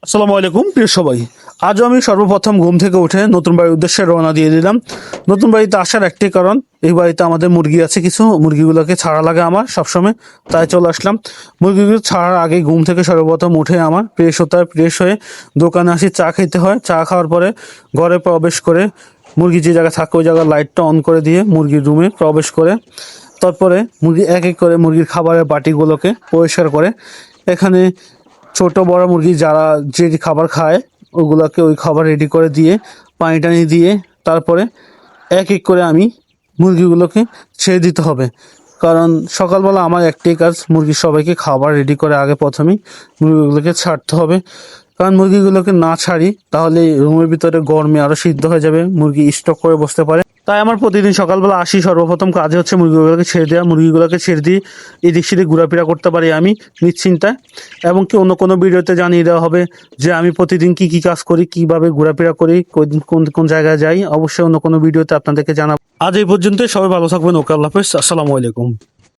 আসসালামু আলাইকুম প্রিয় সবাই। আজও আমি সর্বপ্রথম ঘুম থেকে উঠে নতুন বাড়ির উদ্দেশ্যে রওনা দিয়ে দিলাম। নতুন বাড়িতে আসার একটাই কারণ, এই বাড়িতে আমাদের মুরগি আছে, কিছু মুরগিগুলোকে ছাড়া লাগে আমার সবসময়, তাই চলে আসলাম। মুরগিগুলো ছাড়ার আগে ঘুম থেকে সর্বপ্রথম উঠে আমার ফ্রেশ হতে হয়। ফ্রেশ হয়ে দোকানে আসি, চা খেতে হয়। চা খাওয়ার পরে ঘরে প্রবেশ করে মুরগি যে জায়গায় থাকে ওই জায়গার লাইটটা অন করে দিয়ে মুরগির রুমে প্রবেশ করে তারপরে মুরগি এক এক করে মুরগির খাবারের বাটিগুলোকে পরিষ্কার করে এখানে ছোট বড় মুরগি যারা যে খাবার খায় ওগুলোকে ওই খাবার রেডি করে দিয়ে পানি টানি দিয়ে তারপরে এক এক করে আমি মুরগিগুলোকে ছেড়ে দিতে হবে। কারণ সকালবেলা আমার একটাই কাজ, মুরগির সবাইকে খাবার রেডি করে আগে প্রথমেই মুরগিগুলোকে ছাড়তে হবে। কারণ মুরগিগুলোকে না ছাড়ি তাহলে রুমের ভিতরে গরমে আরও সিদ্ধ হয়ে যাবে, মুরগি স্টক করে বসতে পারে। তাই আমার প্রতিদিন সকালবেলা আসি, সর্বপ্রথম কাজে হচ্ছে মুরগিগুলোকে ছেড়ে দেওয়া। মুরগিগুলোকে ছেড়ে দিয়ে এদিক সেদিক ঘোরাফেরা করতে পারি আমি নিশ্চিন্তায়। এবং কি অন্য কোনো ভিডিওতে জানিয়ে দেওয়া হবে যে আমি প্রতিদিন কি কি কাজ করি, কিভাবে ঘোরাফেরা করি, কোন কোন জায়গায় যাই। অবশ্যই অন্য কোনো ভিডিওতে আপনাদেরকে জানাবো। আজ এই পর্যন্ত, সবাই ভালো থাকবেন। ওকে, আল্লাহ হাফেজ, আসসালামু আলাইকুম।